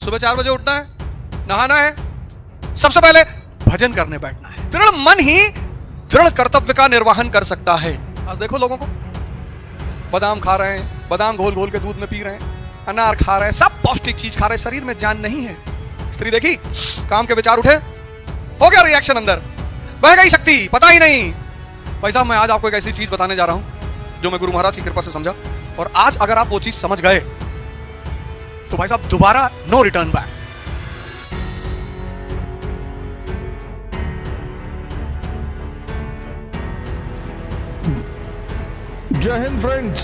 सुबह 4 बजे उठना है, नहाना है, सबसे पहले भजन करने बैठना है। दृढ़ मन ही दृढ़ कर्तव्य का निर्वहन कर सकता है। आज देखो लोगों को, बादाम खा रहे हैं, बादाम घोल घोल के दूध में पी रहे हैं, अनार खा रहे हैं, सब पौष्टिक चीज खा रहे हैं, शरीर में जान नहीं है। स्त्री देखी, काम के विचार उठे, हो गया रिएक्शन अंदर, बह गई शक्ति, पता ही नहीं। भाई साहब, मैं आज आपको एक ऐसी चीज बताने जा रहा हूं जो मैं गुरु महाराज की कृपा से समझा, और आज अगर आप वो चीज समझ गए तो भाई साहब दोबारा नो रिटर्न बैक। जय हिंद फ्रेंड्स।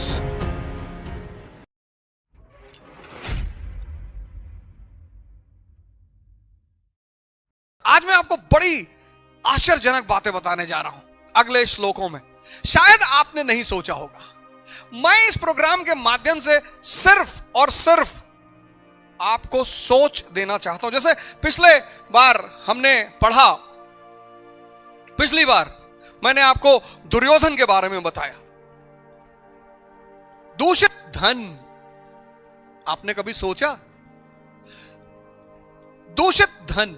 आज मैं आपको बड़ी आश्चर्यजनक बातें बताने जा रहा हूं अगले श्लोकों में। शायद आपने नहीं सोचा होगा। मैं इस प्रोग्राम के माध्यम से सिर्फ और सिर्फ आपको सोच देना चाहता हूं। जैसे पिछले बार हमने पढ़ा, पिछली बार मैंने आपको दुर्योधन के बारे में बताया। दूषित धन, आपने कभी सोचा? दूषित धन,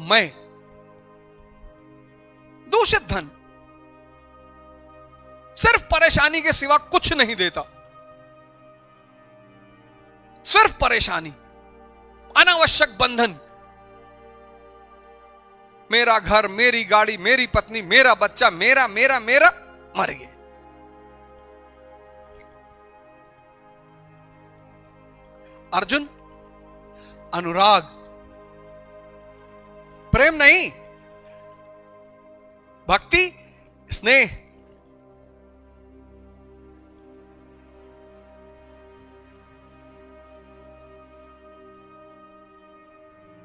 मैं दूषित धन सिर्फ परेशानी के सिवा कुछ नहीं देता। सिर्फ परेशानी, अनावश्यक बंधन। मेरा घर, मेरी गाड़ी, मेरी पत्नी, मेरा बच्चा, मेरा मेरा मेरा, मर गए। अर्जुन, अनुराग, प्रेम नहीं, भक्ति, स्नेह।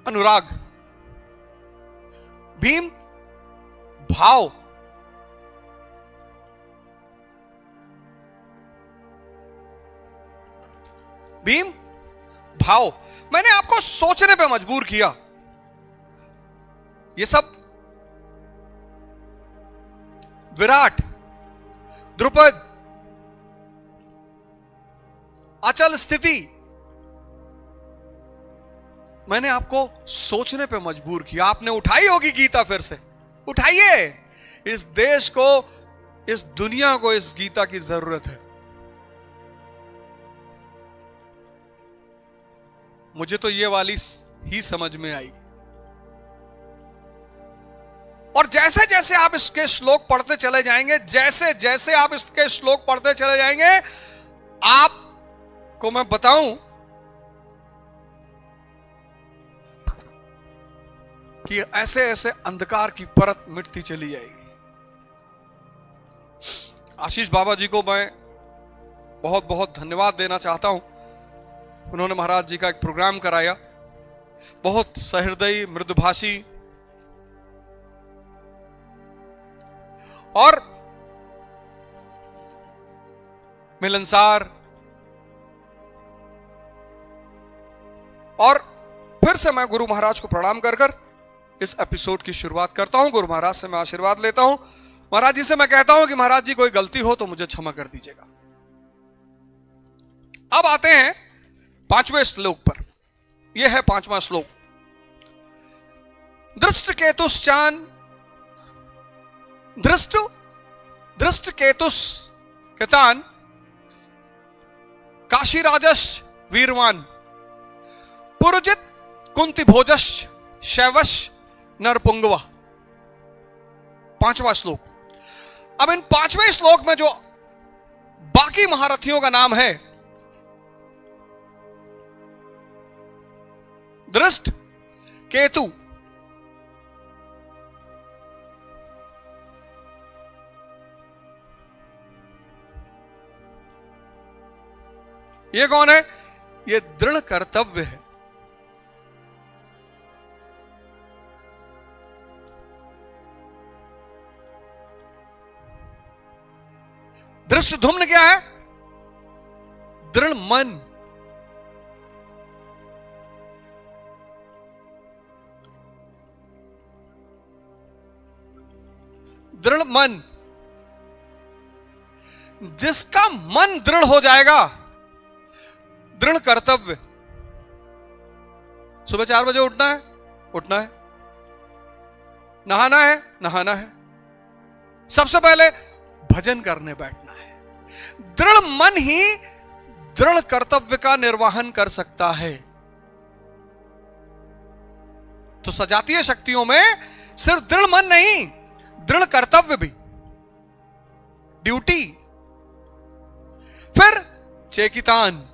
अनुराग। भीम, भाव। भीम, भाव। मैंने आपको सोचने पे मजबूर किया। ये सब विराट, द्रुपद, अचल स्थिति, मैंने आपको सोचने पे मजबूर किया। आपने उठाई होगी गीता, फिर से उठाइए। इस देश को, इस दुनिया को इस गीता की जरूरत है। मुझे तो ये वाली ही समझ में आई। और जैसे जैसे आप इसके श्लोक पढ़ते चले जाएंगे, जैसे जैसे आप इसके श्लोक पढ़ते चले जाएंगे, आपको मैं बताऊं कि ऐसे ऐसे अंधकार की परत मिटती चली जाएगी। आशीष बाबा जी को मैं बहुत बहुत धन्यवाद देना चाहता हूं। उन्होंने महाराज जी का एक प्रोग्राम कराया, बहुत सहृदयी, मृदुभाषी और मिलनसार। और फिर से मैं गुरु महाराज को प्रणाम कर कर इस एपिसोड की शुरुआत करता हूं। गुरु महाराज से मैं आशीर्वाद लेता हूं। महाराज जी से मैं कहता हूं कि महाराज जी कोई गलती हो तो मुझे क्षमा कर दीजिएगा। अब आते हैं 5वें श्लोक पर। यह है 5वां श्लोक। दृष्ट केतुश्चान, दृष्ट केतुस केतान, काशीराजश वीरवान, पुरुजित कुंती भोजश शैवश नरपुंगवा। 5वां श्लोक। अब इन 5वें श्लोक में जो बाकी महारथियों का नाम है, दृष्ट, केतु, ये कौन है? ये दृढ़ कर्तव्य है। दृष्ट धुम्न क्या है? दृढ़ मन। दृढ़ मन, जिसका मन दृढ़ हो जाएगा, दृढ़ कर्तव्य। सुबह 4 बजे उठना है, उठना है, नहाना है, नहाना है, सबसे पहले भजन करने बैठना है। दृढ़ मन ही दृढ़ कर्तव्य का निर्वहन कर सकता है। तो सजातीय शक्तियों में सिर्फ दृढ़ मन नहीं, दृढ़ कर्तव्य भी, ड्यूटी। फिर चेकितान,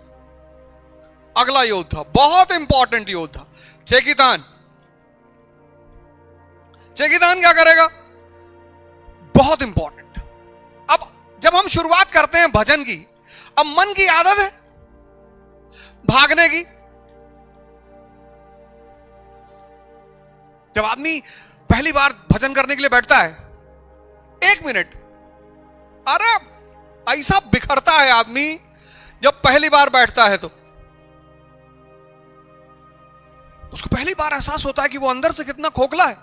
अगला योद्धा, बहुत इंपॉर्टेंट योद्धा, चेकितान। चेकितान क्या करेगा? बहुत इंपॉर्टेंट। अब जब हम शुरुआत करते हैं भजन की, अब मन की आदत है भागने की। जब आदमी पहली बार भजन करने के लिए बैठता है, 1 मिनट, अरे ऐसा बिखरता है आदमी जब पहली बार बैठता है। तो उसको पहली बार एहसास होता है कि वो अंदर से कितना खोखला है।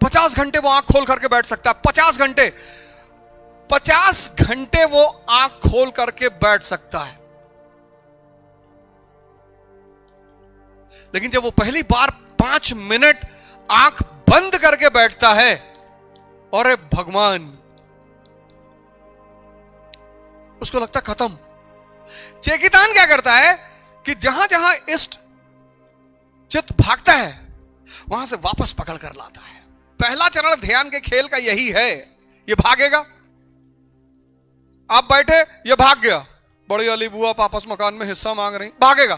50 घंटे वो आंख खोल करके बैठ सकता है, 50 घंटे वो आंख खोल करके बैठ सकता है। लेकिन जब वो पहली बार 5 मिनट आंख बंद करके बैठता है, और भगवान, उसको लगता खत्म। चेकितान क्या करता है कि जहां जहां इष्ट चित्त भागता है, वहां से वापस पकड़ कर लाता है। पहला चरण ध्यान के खेल का यही है। ये भागेगा, आप बैठे, ये भाग गया, बड़ी वाली बुआ वापस मकान में हिस्सा मांग रही, भागेगा,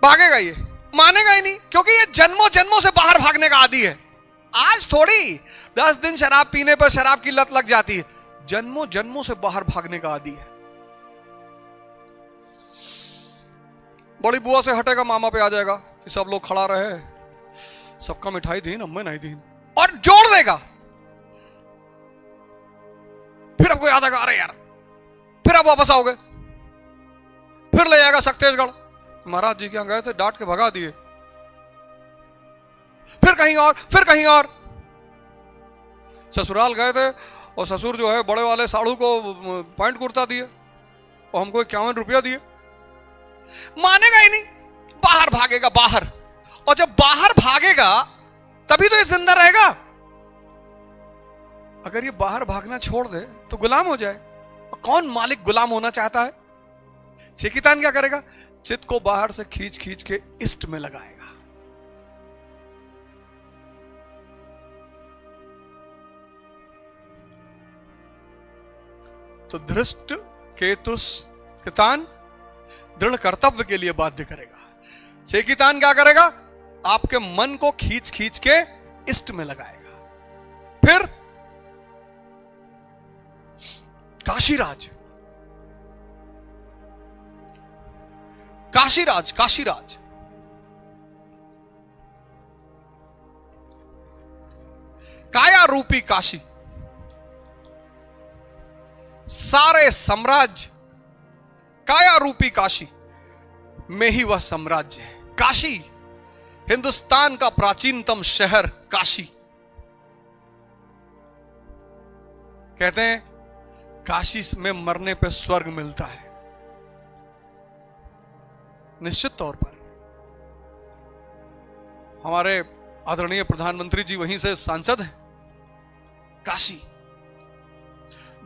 भागेगा, ये मानेगा ही नहीं, क्योंकि ये जन्मों जन्मों से बाहर भागने का आदी है। आज थोड़ी 10 दिन शराब पीने पर शराब की लत लग जाती है, जन्मों जन्मों से बाहर भागने का आदी है। बड़ी बुआ से हटेगा, मामा पे आ जाएगा कि सब लोग खड़ा रहे, सबका मिठाई दीन, अम्मे नहीं दीन, और जोड़ देगा। फिर आपको याद आएगा, अरे यार, फिर आप वापस आओगे, फिर ले जाएगा सक्तेशगढ़, महाराज जी के यहां गए थे, डांट के भगा दिए। फिर कहीं और, फिर कहीं और, ससुराल गए थे और ससुर जो है बड़े वाले साड़ू को पैंट कुर्ता दिए और हमको 51 रुपया दिए। मानेगा ही नहीं, बाहर भागेगा, बाहर। और जब बाहर भागेगा तभी तो ये जिंदा रहेगा। अगर ये बाहर भागना छोड़ दे तो गुलाम हो जाए, और कौन मालिक गुलाम होना चाहता है? चेकितान क्या करेगा? चित्त को बाहर से खींच खींच के इष्ट में लगाएगा। तो धृष्ट केतुस्तान दृढ़ कर्तव्य के लिए बाध्य करेगा। चेकितान क्या करेगा? आपके मन को खींच खींच के इष्ट में लगाएगा। फिर काशीराज, काशीराज, काशीराज, काया रूपी काशी, सारे साम्राज्य काया रूपी काशी में ही वह साम्राज्य है। काशी, हिंदुस्तान का प्राचीनतम शहर काशी। कहते हैं काशी में मरने पे स्वर्ग मिलता है। निश्चित तौर पर हमारे आदरणीय प्रधानमंत्री जी वहीं से सांसद हैं। काशी,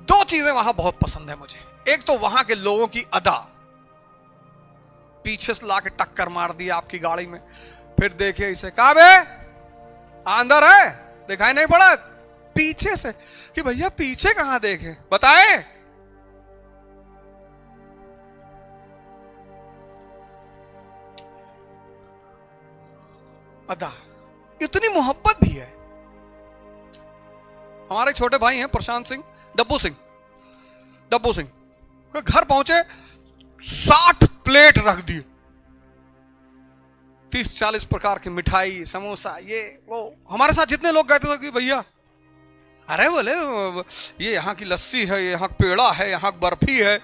2 चीजें वहां बहुत पसंद है मुझे। एक तो वहां के लोगों की अदा, पीछे से लाके टक्कर मार दी आपकी गाड़ी में, फिर देखिए इसे, कहां बे अंदर है, दिखाई नहीं पड़ा, पीछे से, कि भैया पीछे कहां देखे, बताए। अदा, इतनी मोहब्बत भी है। हमारे छोटे भाई हैं प्रशांत सिंह, डब्बू सिंह के घर पहुंचे, 60 प्लेट रख दिए, 30-40 प्रकार की मिठाई, समोसा, ये वो। हमारे साथ जितने लोग गए थे कि भैया, अरे बोले ये यहाँ की लस्सी है, यहाँ पेड़ा है, यहाँ बर्फी है।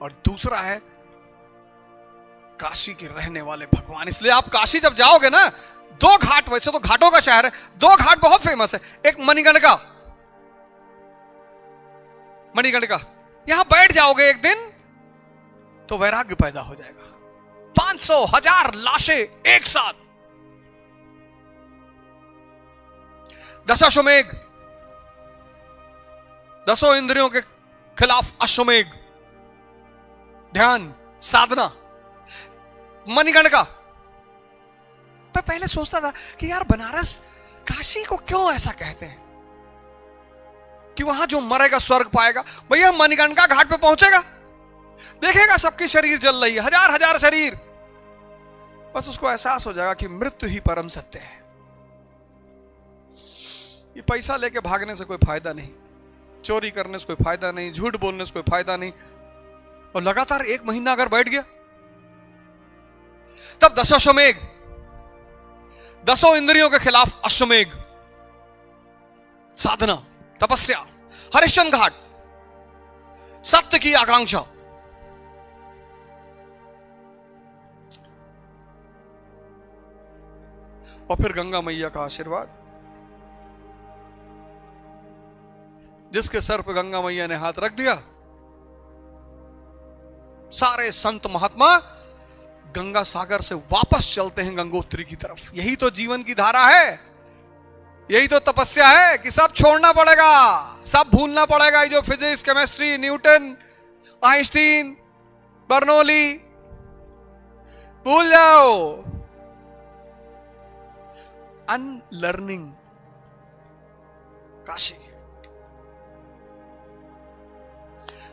और दूसरा है काशी के रहने वाले भगवान। इसलिए आप काशी जब जाओगे ना, 2 घाट, वैसे तो घाटों का शहर है, 2 घाट बहुत फेमस है। एक मणिकर्णिका, मणिकर्णिका, यहां बैठ जाओगे एक दिन तो वैराग्य पैदा हो जाएगा। 500,000 लाशें एक साथ, दशाश्वमेध, 10 इंद्रियों के खिलाफ अश्वमेध, ध्यान, साधना। मणिकर्णिका, मैं पहले सोचता था कि यार बनारस, काशी को क्यों ऐसा कहते हैं कि वहां जो मरेगा स्वर्ग पाएगा। भैया मणिकर्णिका घाट पे पहुंचेगा, देखेगा सबकी शरीर जल रही है, हजार हजार शरीर, बस उसको एहसास हो जाएगा कि मृत्यु ही परम सत्य है। ये पैसा लेके भागने से कोई फायदा नहीं, चोरी करने से कोई फायदा नहीं, झूठ बोलने से कोई फायदा नहीं। और लगातार 1 महीना अगर बैठ गया, तब दशाश्वमेध, 10 इंद्रियों के खिलाफ अश्वमेध, साधना, तपस्या, हरिश्चंद्र घाट, सत्य की आकांक्षा। और फिर गंगा मैया का आशीर्वाद। जिसके सर पर गंगा मैया ने हाथ रख दिया, सारे संत महात्मा गंगा सागर से वापस चलते हैं गंगोत्री की तरफ। यही तो जीवन की धारा है, यही तो तपस्या है कि सब छोड़ना पड़ेगा, सब भूलना पड़ेगा। जो physics, chemistry, Newton, Einstein, Bernoulli, भूल जाओ। अनलर्निंग काशी।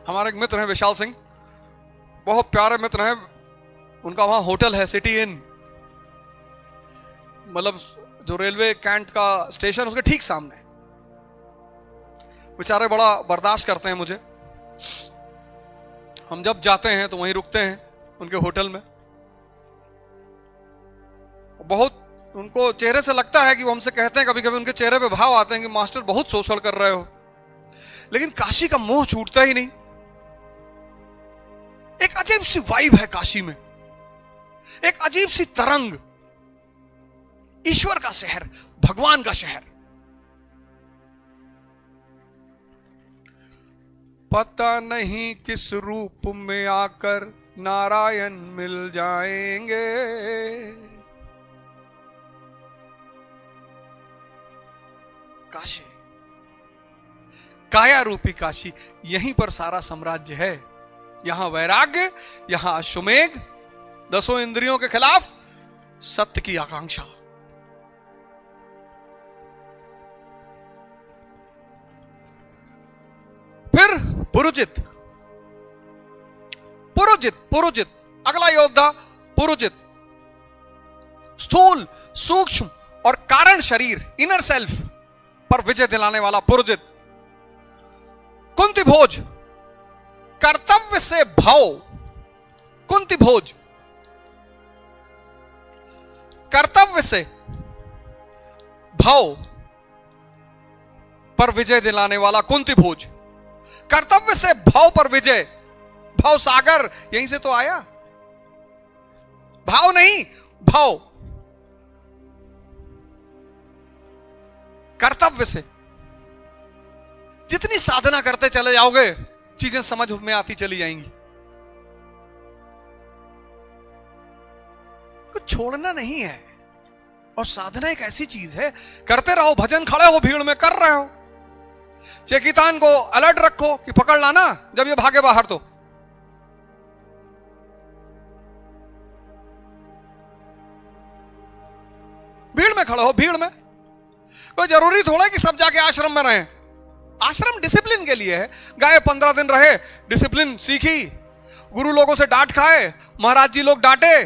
हमारे एक मित्र हैं विशाल सिंह, बहुत प्यारे मित्र हैं, उनका वहां होटल है सिटी इन, मतलब जो रेलवे कैंट का स्टेशन उसके ठीक सामने। बेचारे बड़ा बर्दाश्त करते हैं मुझे, हम जब जाते हैं तो वहीं रुकते हैं उनके होटल में। बहुत उनको चेहरे से लगता है कि वो हमसे कहते हैं, कभी कभी उनके चेहरे पे भाव आते हैं कि मास्टर बहुत सोशल कर रहे हो, लेकिन काशी का मोह छूटता ही नहीं। एक अजीब सी वाइब है काशी में, एक अजीब सी तरंग, ईश्वर का शहर, भगवान का शहर। पता नहीं किस रूप में आकर नारायण मिल जाएंगे। काशी, काया रूपी काशी, यहीं पर सारा साम्राज्य है। यहां वैराग्य, यहां अश्वमेध, 10 इंद्रियों के खिलाफ सत्य की आकांक्षा। फिर पुरोजित, पुरोजित, पुरोजित, अगला योद्धा पुरोजित, स्थूल, सूक्ष्म और कारण शरीर, इनर सेल्फ पर विजय दिलाने वाला पुरोजित। कुंती भोज, कर्तव्य से भाव, कुंती भोज, कर्तव्य से भाव पर विजय दिलाने वाला कुंती भोज। कर्तव्य से भाव पर विजय, भाव सागर यहीं से तो आया, भाव नहीं भाव। कर्तव्य से जितनी साधना करते चले जाओगे, चीजें समझ में आती चली जाएंगी। कुछ छोड़ना नहीं है। और साधना एक ऐसी चीज है, करते रहो, भजन, खड़े हो भीड़ में कर रहे हो, चेकितान को अलर्ट रखो कि पकड़ लाना जब ये भागे बाहर। तो भीड़ में खड़े हो, भीड़ में। कोई जरूरी थोड़ा है कि सब जाके आश्रम में रहें। आश्रम डिसिप्लिन के लिए है। गए 15 दिन रहे, डिसिप्लिन सीखी, गुरु लोगों से डांट खाए, महाराज जी लोग डांटे।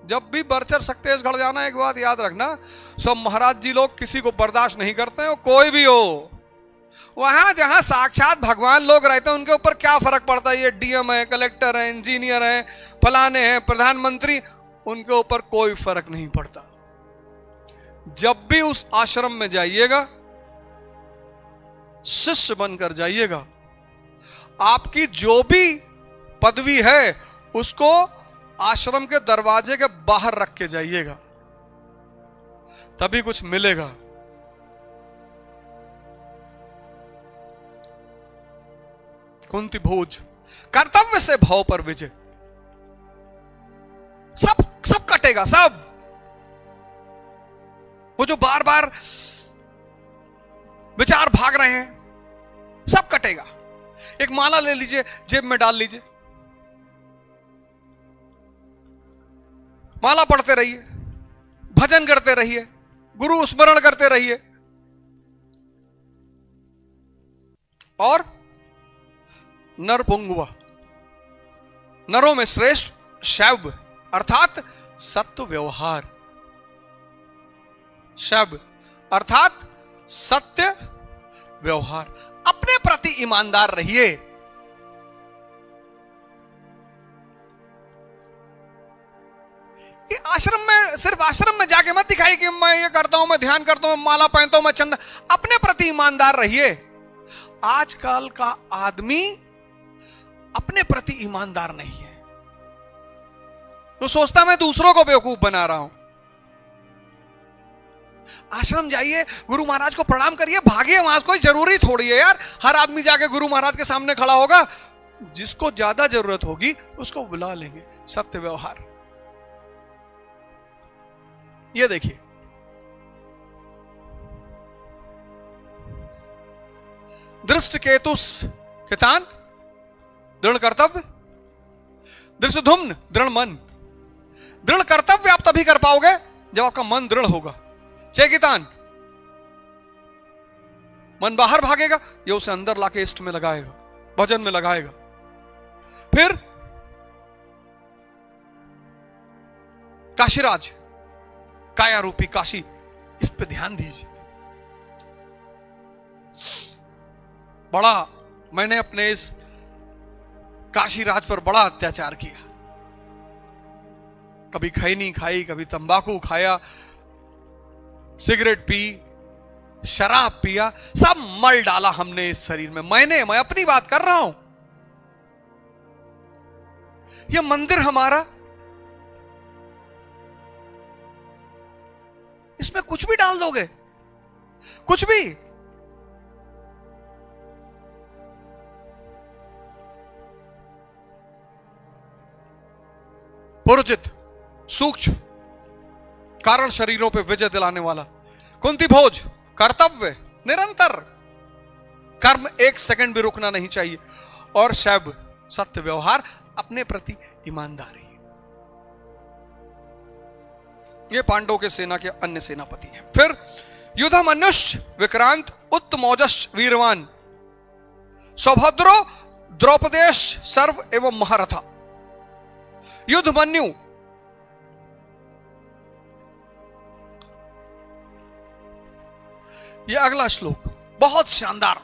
जब भी बरचर सक्तेशगढ़ जाना, एक बात याद रखना, सब महाराज जी लोग किसी को बर्दाश्त नहीं करते हैं, कोई भी हो। वहां जहां साक्षात भगवान लोग रहते हैं, उनके ऊपर क्या फर्क पड़ता है? ये डीएम है, कलेक्टर है, इंजीनियर है, फलाने हैं, प्रधानमंत्री, उनके ऊपर कोई फर्क नहीं पड़ता। जब भी उस आश्रम में जाइएगा, शिष्य बनकर जाइएगा। आपकी जो भी पदवी है उसको आश्रम के दरवाजे के बाहर रख के जाइएगा, तभी कुछ मिलेगा। कुंती भोज, कर्तव्य से भाव पर विजय। सब सब कटेगा, सब। वो जो बार बार विचार भाग रहे हैं, सब कटेगा। एक माला ले लीजिए, जेब में डाल लीजिए, माला पढ़ते रहिए, भजन करते रहिए, गुरु स्मरण करते रहिए, और नरपुंगवा, नरों में श्रेष्ठ शैव अर्थात सत्य व्यवहार। शैव अर्थात सत्य व्यवहार। अपने प्रति ईमानदार रहिए। ये आश्रम में, सिर्फ आश्रम में जाके मत दिखाई कि मैं ये करता हूं, मैं ध्यान करता हूं, मैं माला पहनता हूं, मैं चंदा। अपने प्रति ईमानदार रहिए। आजकल का आदमी अपने प्रति ईमानदार नहीं है। तो सोचता मैं दूसरों को बेवकूफ बना रहा हूं। आश्रम जाइए, गुरु महाराज को प्रणाम करिए, भागिए वहां। कोई जरूरी थोड़ी है यार हर आदमी जाके गुरु महाराज के सामने खड़ा होगा। जिसको ज्यादा जरूरत होगी उसको बुला लेंगे। सत्य व्यवहार। ये देखिए, दृष्ट केतुस कितान दृढ़ कर्तव्य, दृष्ट धुम्न दृढ़ मन। दृढ़ कर्तव्य आप तभी कर पाओगे जब आपका मन दृढ़ होगा। चेकितान, मन बाहर भागेगा, ये उसे अंदर लाके इष्ट में लगाएगा, भजन में लगाएगा। फिर काशीराज, काया रूपी काशी, इस पे ध्यान दीजिए। बड़ा मैंने अपने इस काशीराज पर बड़ा अत्याचार किया। कभी खैनी खाई, कभी तंबाकू खाया, सिगरेट पी, शराब पिया, सब मल डाला हमने इस शरीर में। मैं अपनी बात कर रहा हूं। यह मंदिर हमारा, इसमें कुछ भी डाल दोगे, कुछ भी। पुरोचित, सूक्ष्म, कारण शरीरों पे विजय दिलाने वाला। कुंती भोज, कर्तव्य निरंतर, कर्म एक सेकंड भी रुकना नहीं चाहिए। और शैव, सत्य व्यवहार, अपने प्रति ईमानदारी। ये पांडवों के सेना के अन्य सेनापति हैं। फिर युद्धमन्युश्च विक्रांत उत्तमौजश्च वीरवान, सौभद्रो द्रौपदेश सर्व एवं महारथा। युद्धमन्यु, ये अगला श्लोक बहुत शानदार।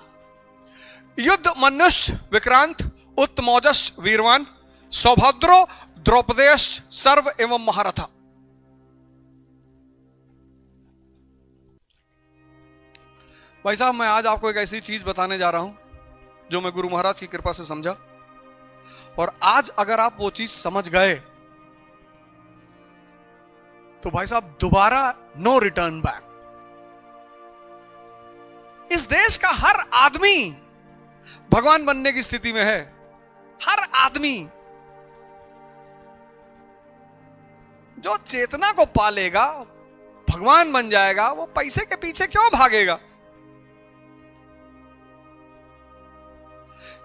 युद्धमन्युश्च विक्रांत उत्तमौजश्च वीरवान, सौभद्रो द्रौपदेश सर्व एवं महारथा। भाई साहब, मैं आज आपको एक ऐसी चीज बताने जा रहा हूं जो मैं गुरु महाराज की कृपा से समझा। और आज अगर आप वो चीज समझ गए तो भाई साहब दोबारा नो रिटर्न बैक। इस देश का हर आदमी भगवान बनने की स्थिति में है। हर आदमी जो चेतना को पालेगा, भगवान बन जाएगा। वो पैसे के पीछे क्यों भागेगा?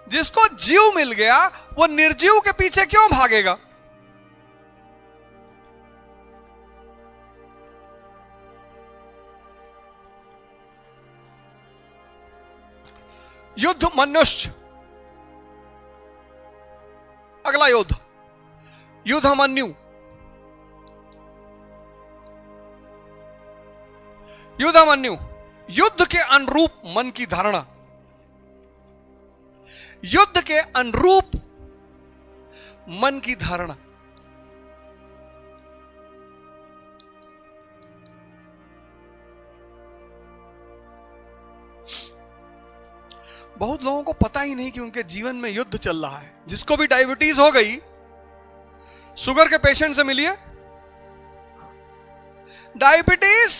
जिसको जीव मिल गया वो निर्जीव के पीछे क्यों भागेगा? युद्ध मनुष्य, अगला युद्ध युद्धमन्यु। युद्धमन्यु, युद्ध के अनुरूप मन की धारणा, युद्ध के अनुरूप मन की धारणा। बहुत लोगों को पता ही नहीं कि उनके जीवन में युद्ध चल रहा है। जिसको भी डायबिटीज हो गई, शुगर के पेशेंट से मिलिए। डायबिटीज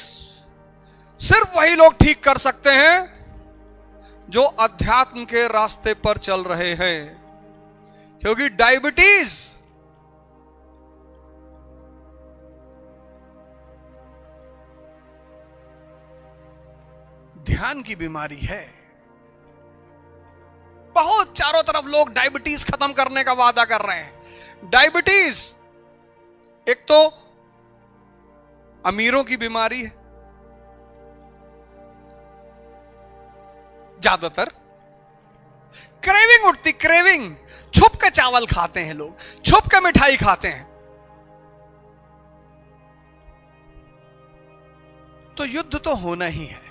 सिर्फ वही लोग ठीक कर सकते हैं जो अध्यात्म के रास्ते पर चल रहे हैं, क्योंकि डायबिटीज ध्यान की बीमारी है। बहुत चारों तरफ लोग डायबिटीज खत्म करने का वादा कर रहे हैं। डायबिटीज एक तो अमीरों की बीमारी है, ज्यादातर क्रेविंग उठती, क्रेविंग, छुप के चावल खाते हैं लोग, छुप के मिठाई खाते हैं। तो युद्ध तो होना ही है,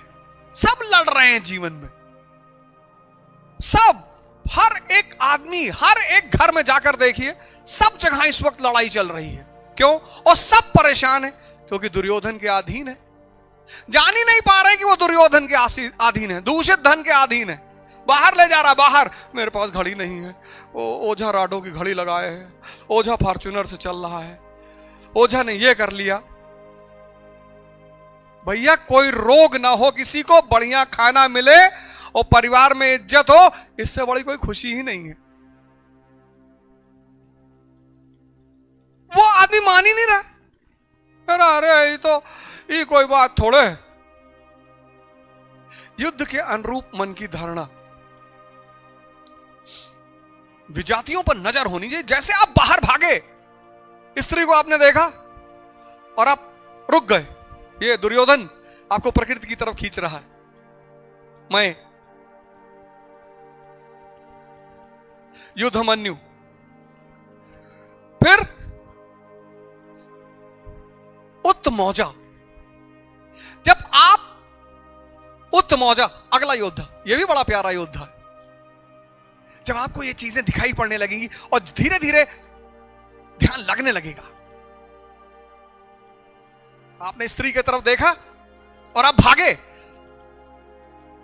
सब लड़ रहे हैं जीवन में, सब, हर एक आदमी, हर एक घर में जाकर देखिए, सब जगह इस वक्त लड़ाई चल रही है। क्यों? और सब परेशान है, क्योंकि दुर्योधन के अधीन है। जान ही नहीं पा रहे कि वो दुर्योधन के अधीन है, दूषित धन के अधीन है। बाहर ले जा रहा, बाहर, मेरे पास घड़ी नहीं है, ओझा राडो की घड़ी लगाए है, ओझा फॉर्च्यूनर से चल रहा है, ओझा ने ये कर लिया। भैया कोई रोग ना हो किसी को, बढ़िया खाना मिले और परिवार में इज्जत हो, इससे बड़ी कोई खुशी ही नहीं है। वो आदमी मान ही नहीं रहा। अरे ये कोई बात थोड़े। युद्ध के अनुरूप मन की धारणा, विजातियों पर नजर होनी चाहिए। जैसे आप बाहर भागे, स्त्री को आपने देखा और आप रुक गए, ये दुर्योधन आपको प्रकृति की तरफ खींच रहा है। मैं युद्धमन्यु, फिर उत्तमौजा। जब आप उत्तमौजा, अगला योद्धा, यह भी बड़ा प्यारा योद्धा है। जब आपको ये चीजें दिखाई पड़ने लगेंगी और धीरे धीरे ध्यान लगने लगेगा, आपने स्त्री की तरफ देखा और आप भागे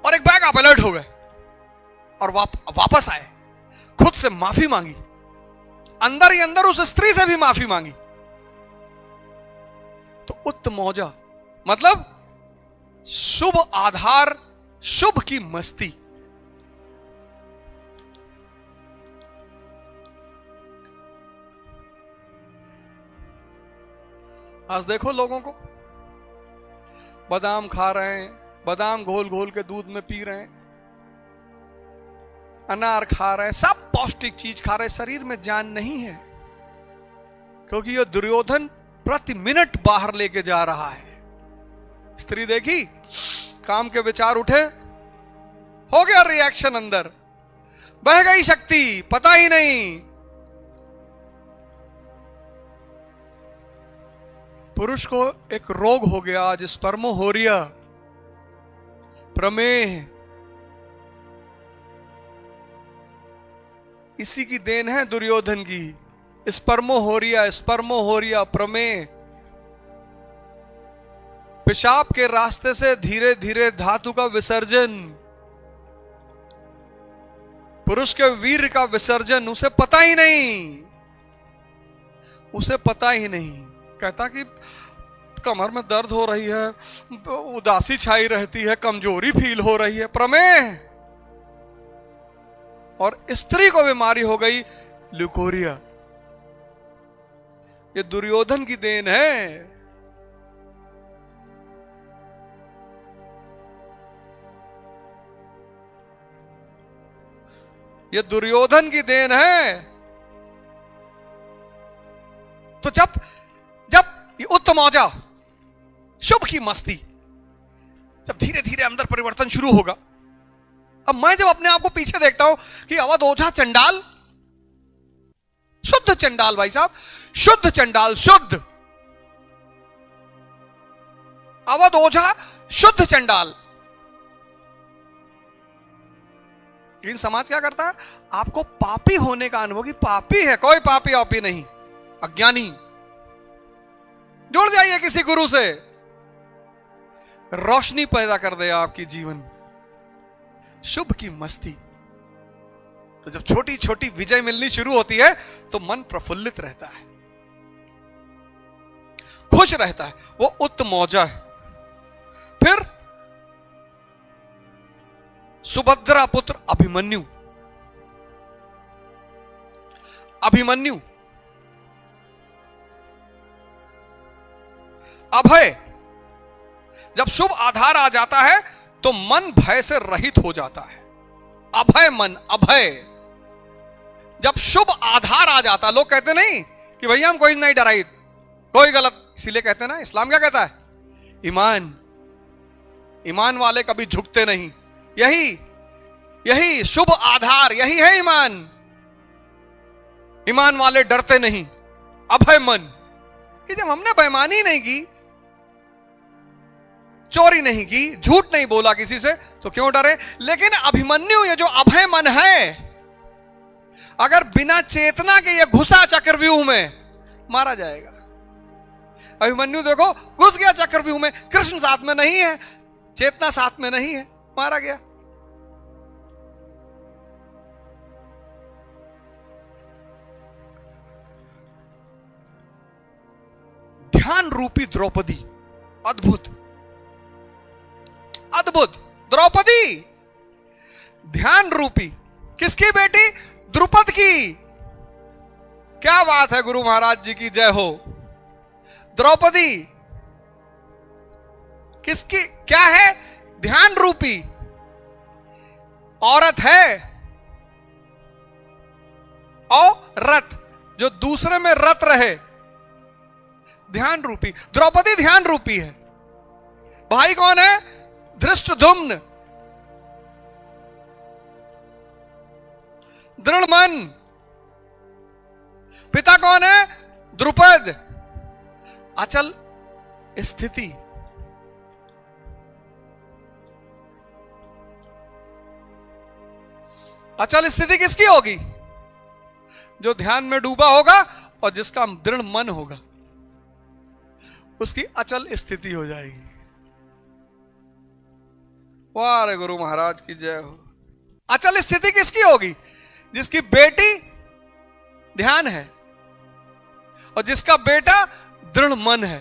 और एक बैग आप अलर्ट हो गए और वापस आए, खुद से माफी मांगी, अंदर ही अंदर उस स्त्री से भी माफी मांगी। तो उत्तमौजा मतलब शुभ आधार, शुभ की मस्ती। आज देखो लोगों को, बादाम खा रहे हैं, बादाम घोल घोल के दूध में पी रहे हैं, अनार खा रहे हैं, सब पौष्टिक चीज खा रहे हैं, शरीर में जान नहीं है, क्योंकि ये दुर्योधन प्रति मिनट बाहर लेके जा रहा है। स्त्री देखी, काम के विचार उठे, हो गया रिएक्शन, अंदर बह गई शक्ति, पता ही नहीं। पुरुष को एक रोग हो गया आज, स्पर्मोहोरिया, प्रमेह। इसी की देन है दुर्योधन की, स्पर्मोहोरिया, स्पर्मोहोरिया, प्रमेह। पेशाब के रास्ते से धीरे धीरे धातु का विसर्जन, पुरुष के वीर का विसर्जन, उसे पता ही नहीं, उसे पता ही नहीं। कहता कि कमर में दर्द हो रही है, उदासी छाई रहती है, कमजोरी फील हो रही है, प्रमेह। और स्त्री को बीमारी हो गई ल्यूकोरिया। ये दुर्योधन की देन है। ये दुर्योधन की देन है। तो जब ये उत्तमौजा, शुभ की मस्ती, जब धीरे धीरे अंदर परिवर्तन शुरू होगा। अब मैं जब अपने आप को पीछे देखता हूं कि अवध ओझा चंडाल, शुद्ध चंडाल, भाई साहब, शुद्ध चंडाल, शुद्ध अवध ओझा, शुद्ध चंडाल। लेकिन समाज क्या करता है? आपको पापी होने का अनुभव, कि पापी है, कोई पापी आपी नहीं, अज्ञानी। जुड़ जाइए किसी गुरु से, रोशनी पैदा कर दे आपकी जीवन, शुभ की मस्ती। तो जब छोटी छोटी विजय मिलनी शुरू होती है तो मन प्रफुल्लित रहता है, खुश रहता है, वो उत्तमौजा है। फिर सुभद्रा पुत्र अभिमन्यु। अभिमन्यु, अभय। जब शुभ आधार आ जाता है तो मन भय से रहित हो जाता है। अभय मन, अभय। जब शुभ आधार आ जाता, लोग कहते नहीं कि भैया हम कोई नहीं डराई, कोई गलत, इसीलिए कहते हैं ना, इस्लाम क्या कहता है? ईमान, ईमान वाले कभी झुकते नहीं। यही शुभ आधार, यही है ईमान। ईमान वाले डरते नहीं। अभय मन, कि जब हमने बेईमानी नहीं की, चोरी नहीं की, झूठ नहीं बोला किसी से, तो क्यों डरे? लेकिन अभिमन्यु, ये जो अभय मन है, अगर बिना चेतना के ये घुसा चक्रव्यूह में, मारा जाएगा। अभिमन्यु देखो घुस गया चक्रव्यूह में, कृष्ण साथ में नहीं है, चेतना साथ में नहीं है, मारा गया। ध्यान रूपी द्रौपदी, अद्भुत, अद्भुत। द्रौपदी ध्यान रूपी, किसकी बेटी? द्रुपद की। क्या बात है, गुरु महाराज जी की जय हो। द्रौपदी किसकी, क्या है? ध्यान रूपी औरत है, और रत, जो दूसरे में रत रहे, ध्यान रूपी। द्रौपदी ध्यान रूपी है। भाई कौन है? धृष्टद्युम्न, दृढ़ मन। पिता कौन है? द्रुपद। अचल स्थिति, अचल स्थिति किसकी होगी? जो ध्यान में डूबा होगा और जिसका दृढ़ मन होगा, उसकी अचल स्थिति हो जाएगी। वाह रे गुरु महाराज की जय हो। अचल स्थिति किसकी होगी? जिसकी बेटी ध्यान है और जिसका बेटा दृढ़ मन है,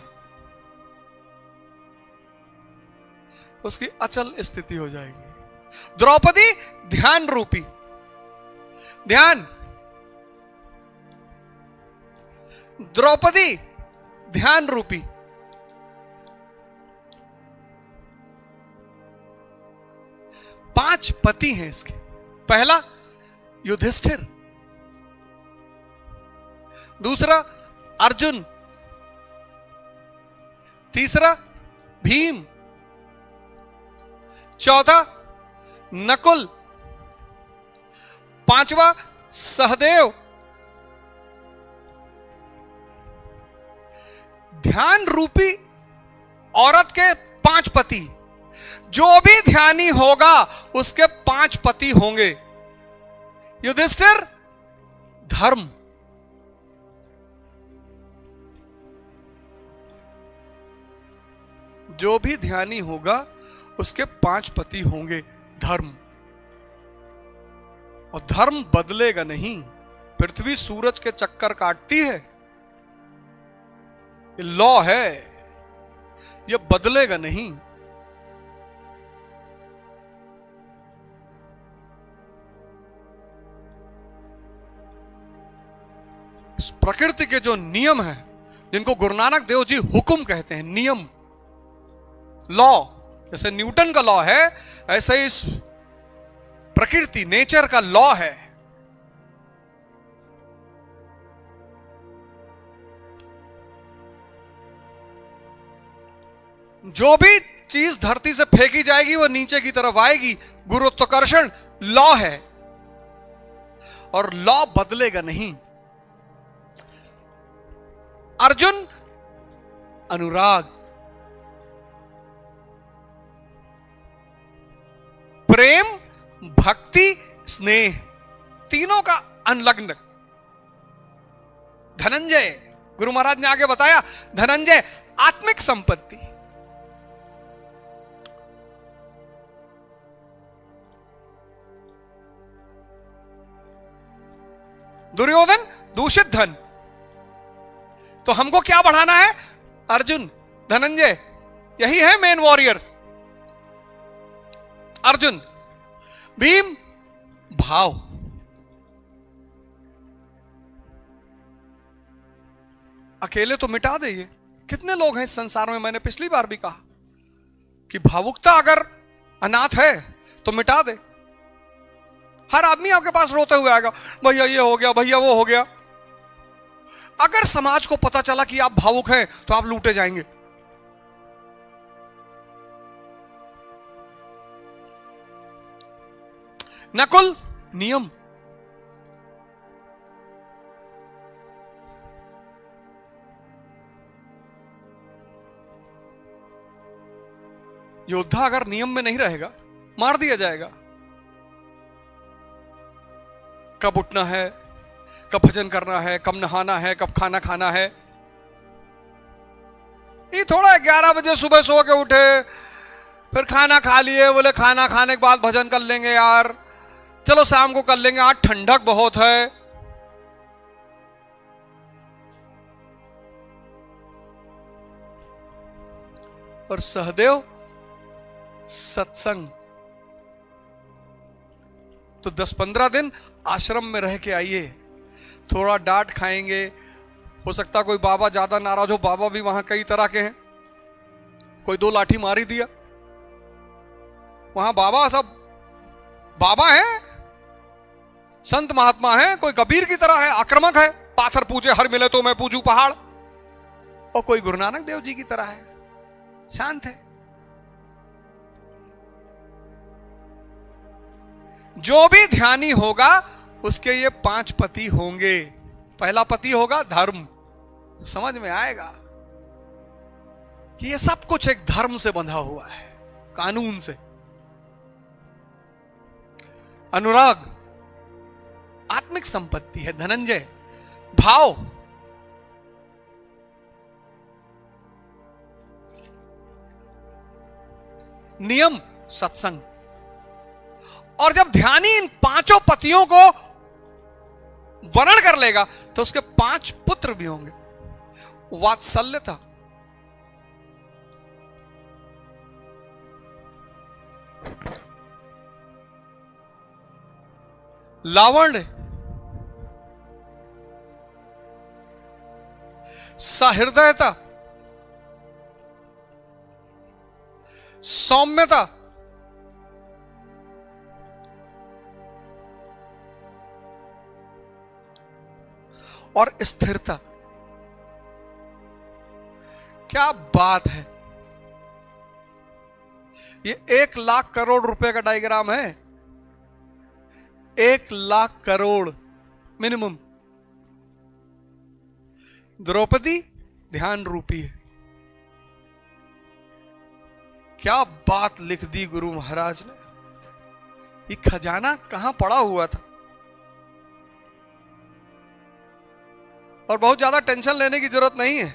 उसकी अचल स्थिति हो जाएगी। द्रौपदी ध्यान रूपी, ध्यान। द्रौपदी ध्यान रूपी। पांच पति हैं इसके। पहला युधिष्ठिर, दूसरा अर्जुन, तीसरा भीम, चौथा नकुल, पांचवा सहदेव। ध्यान रूपी औरत के पांच पति। जो भी ध्यानी होगा उसके पांच पति होंगे। युधिष्ठिर धर्म, जो भी ध्यानी होगा उसके पांच पति होंगे। धर्म, और धर्म बदलेगा नहीं। पृथ्वी सूरज के चक्कर काटती है, ये लॉ है, ये बदलेगा नहीं। प्रकृति के जो नियम हैं, जिनको गुरु नानक देव जी हुक्म कहते हैं, नियम, लॉ, जैसे न्यूटन का लॉ है, ऐसे इस प्रकृति, नेचर का लॉ है। जो भी चीज धरती से फेंकी जाएगी वो नीचे की तरफ आएगी। गुरुत्वाकर्षण लॉ है, और लॉ बदलेगा नहीं। अर्जुन अनुराग, प्रेम, भक्ति, स्नेह, तीनों का अनलग्न। धनंजय, गुरु महाराज ने आगे बताया, धनंजय आत्मिक संपत्ति। दुर्योधन दूषित धन। तो हमको क्या बढ़ाना है? अर्जुन, धनंजय, यही है मेन वॉरियर। अर्जुन भीम भाव, अकेले तो मिटा दे। ये कितने लोग हैं इस संसार में, मैंने पिछली बार भी कहा कि भावुकता अगर अनाथ है तो मिटा दे। हर आदमी आपके पास रोते हुए आएगा, भैया ये हो गया, भैया वो हो गया। अगर समाज को पता चला कि आप भावुक हैं तो आप लूटे जाएंगे। नकुल नियम, योद्धा अगर नियम में नहीं रहेगा मार दिया जाएगा। कब उठना है, कब भजन करना है, कब नहाना है, कब खाना खाना है। ये थोड़ा 11 बजे सुबह सो के उठे, फिर खाना खा लिए, बोले खाना खाने के बाद भजन कर लेंगे यार, चलो शाम को कर लेंगे, आज ठंडक बहुत है। और सहदेव सत्संग तो 10-15 दिन आश्रम में रह के आइए, थोड़ा डांट खाएंगे। हो सकता कोई बाबा ज्यादा नाराज हो, बाबा भी वहां कई तरह के हैं, कोई 2 लाठी मार ही दिया। वहां बाबा सब बाबा हैं, संत महात्मा हैं, कोई कबीर की तरह है, आक्रामक है, पाथर पूजे हर मिले तो मैं पूजू पहाड़। और कोई गुरु नानक देव जी की तरह है, शांत है। जो भी ध्यानी होगा उसके ये 5 पति होंगे। पहला पति होगा धर्म, समझ में आएगा कि ये सब कुछ एक धर्म से बंधा हुआ है, कानून से। अनुराग आत्मिक संपत्ति है। धनंजय भाव, नियम सत्संग। और जब ध्यानी इन 5 पतियों को वर्ण कर लेगा तो उसके 5 पुत्र भी होंगे। वात्सल्यता, लावण्य, सहृदयता, सौम्यता, और स्थिरता। क्या बात है! ये 1 लाख करोड़ रुपए का डायग्राम है। 1 लाख करोड़ मिनिमम। द्रौपदी ध्यान रूपी है। क्या बात लिख दी गुरु महाराज ने! ये खजाना कहां पड़ा हुआ था। और बहुत ज्यादा टेंशन लेने की जरूरत नहीं है।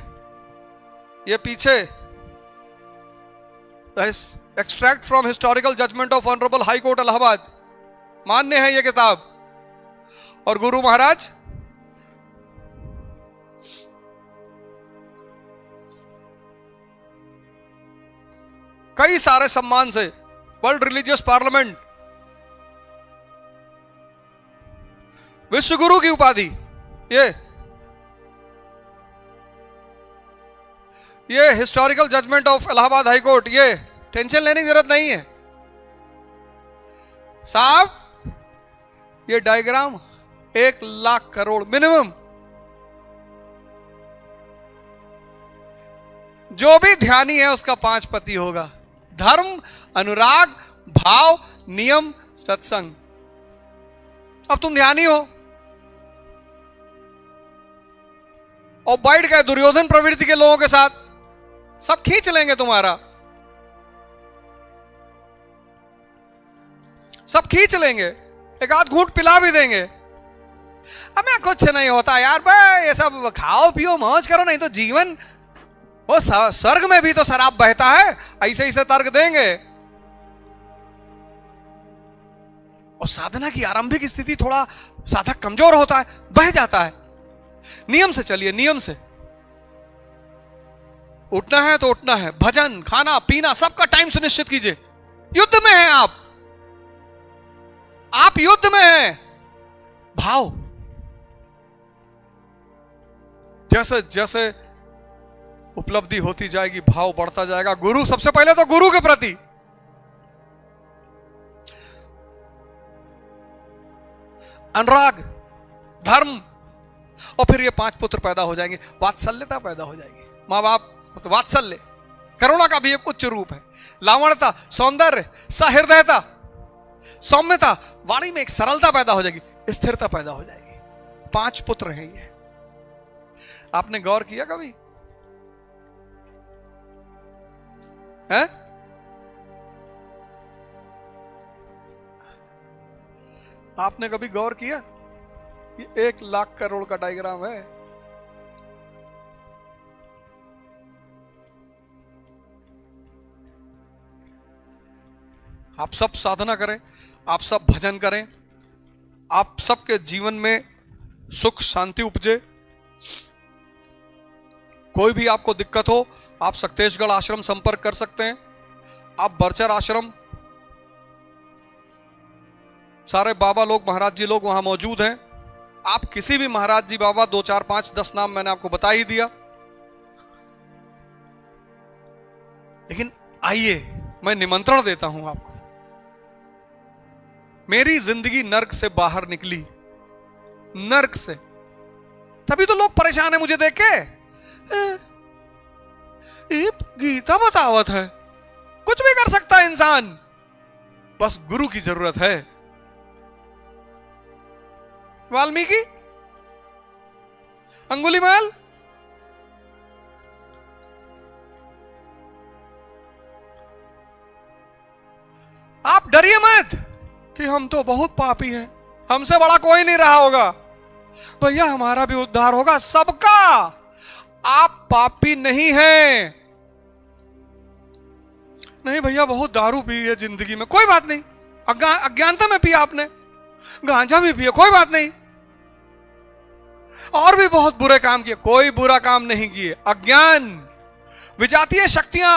ये पीछे extract from historical judgement of honourable high court Allahabad, मान्य है ये किताब। और गुरु महाराज कई सारे सम्मान से, वर्ल्ड रिलीजियस पार्लियामेंट, विश्व गुरु की उपाधि, ये historical judgement of Allahabad high court, ये टेंशन लेने की जरूरत नहीं है साहब। ये डायग्राम 1 लाख करोड़ मिनिमम। जो भी ध्यानी है उसका 5 पति होगा। धर्म, अनुराग, भाव, नियम, सत्संग। अब तुम ध्यानी हो और बैठ गए दुर्योधन प्रवृत्ति के लोगों के साथ, सब खींच लेंगे तुम्हारा, सब खींच लेंगे, एक आध घूंट पिला भी देंगे। हमें कुछ नहीं होता यार, भाई ये सब खाओ पियो मौज करो, नहीं तो जीवन वो स्वर्ग में भी तो शराब बहता है, ऐसे ऐसे तर्क देंगे। और साधना की आरंभिक स्थिति थोड़ा साधक कमजोर होता है, बह जाता है। नियम से चलिए, नियम से। उठना है तो उठना है, भजन, खाना पीना सबका टाइम सुनिश्चित कीजिए। युद्ध में हैं आप, आप युद्ध में हैं, भाव जैसे जैसे उपलब्धि होती जाएगी भाव बढ़ता जाएगा। गुरु, सबसे पहले तो गुरु के प्रति अनुराग, धर्म, और फिर ये 5 पुत्र पैदा हो जाएंगे, वात्सल्यता पैदा हो जाएगी। मां बाप तो वात्सल्य, करुणा का भी एक उच्च रूप है, लावण्यता, सौंदर्य, सहृदयता, सौम्यता, वाणी में एक सरलता पैदा हो जाएगी, स्थिरता पैदा हो जाएगी। 5 पुत्र हैं ये। आपने गौर किया कभी है? आपने कभी गौर किया? ये 1 लाख करोड़ का डायग्राम है। आप सब साधना करें, आप सब भजन करें, आप सबके जीवन में सुख शांति उपजे। कोई भी आपको दिक्कत हो, आप सक्तेशगढ़ आश्रम संपर्क कर सकते हैं। आप बरचर आश्रम, सारे बाबा लोग, महाराज जी लोग वहां मौजूद हैं। आप किसी भी महाराज जी, बाबा, 2 4 5 10 नाम मैंने आपको बता ही दिया। लेकिन आइए, मैं निमंत्रण देता हूं आपको। मेरी जिंदगी नर्क से बाहर निकली, नर्क से। तभी तो लोग परेशान है मुझे देख के। ये गीता बतावत है, कुछ भी कर सकता है इंसान, बस गुरु की जरूरत है। वाल्मीकि, अंगुलीमाल, आप डरिए मत कि हम तो बहुत पापी हैं, हमसे बड़ा कोई नहीं रहा होगा। भैया हमारा भी उद्धार होगा, सबका। आप पापी नहीं हैं। नहीं भैया बहुत दारू पी है जिंदगी में, कोई बात नहीं। अज्ञानता में पिया आपने, गांजा भी पिया, कोई बात नहीं। और भी बहुत बुरे काम किए, कोई बुरा काम नहीं किए। अज्ञान, विजातीय शक्तियां,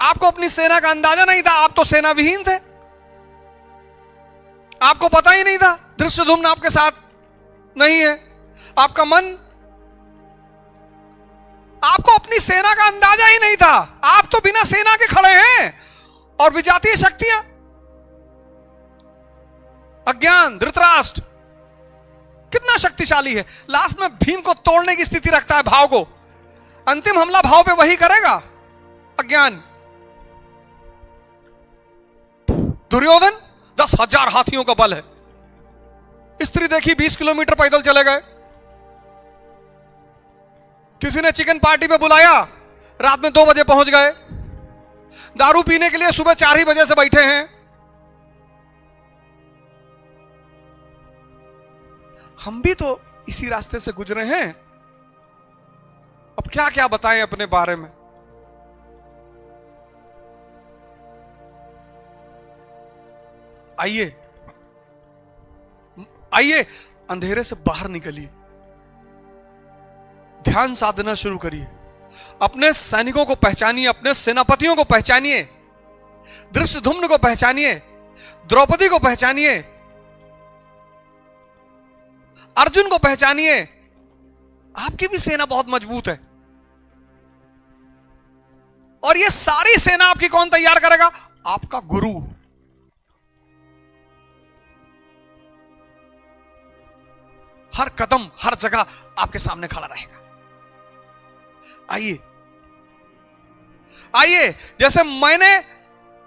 आपको अपनी सेना का अंदाजा नहीं था, आप तो सेना विहीन थे, आपको पता ही नहीं था। धृष्टद्युम्न आपके साथ नहीं है, आपका मन, आपको अपनी सेना का अंदाजा ही नहीं था। आप तो बिना सेना के खड़े हैं। और विजातीय शक्तियां, अज्ञान, धृतराष्ट्र कितना शक्तिशाली है, लास्ट में भीम को तोड़ने की स्थिति रखता है, भाव को। अंतिम हमला भाव पे वही करेगा, अज्ञान। दुर्योधन 10,000 हाथियों का बल है, स्त्री देखी 20 किलोमीटर पैदल चले गए। किसी ने चिकन पार्टी पे बुलाया, रात में 2 बजे पहुंच गए। दारू पीने के लिए सुबह 4 ही बजे से बैठे हैं। हम भी तो इसी रास्ते से गुजरे हैं। अब क्या क्या बताएं अपने बारे में। आइए आइए, अंधेरे से बाहर निकलिए, ध्यान साधना शुरू करिए, अपने सैनिकों को पहचानिए, अपने सेनापतियों को पहचानिए, धृष्टद्युम्न को पहचानिए, द्रौपदी को पहचानिए, अर्जुन को पहचानिए। आपकी भी सेना बहुत मजबूत है। और ये सारी सेना आपकी कौन तैयार करेगा? आपका गुरु। हर कदम, हर जगह आपके सामने खड़ा रहेगा। आइए आइए, जैसे मैंने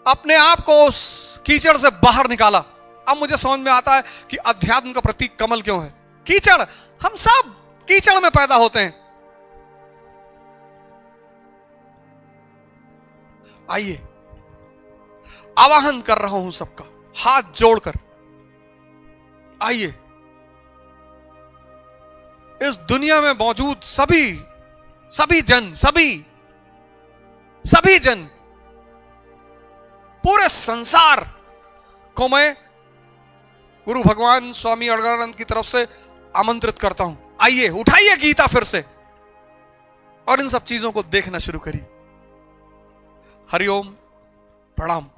अपने आप को उस कीचड़ से बाहर निकाला, अब मुझे समझ में आता है कि अध्यात्म का प्रतीक कमल क्यों है। कीचड़, हम सब कीचड़ में पैदा होते हैं। आइए, आवाहन कर रहा हूं सबका, हाथ जोड़कर आइए। इस दुनिया में मौजूद सभी जन, पूरे संसार को मैं गुरु भगवान स्वामी अड़गड़ानंद की तरफ से आमंत्रित करता हूं। आइए, उठाइए गीता फिर से और इन सब चीजों को देखना शुरू करिए। हरिओम, प्रणाम।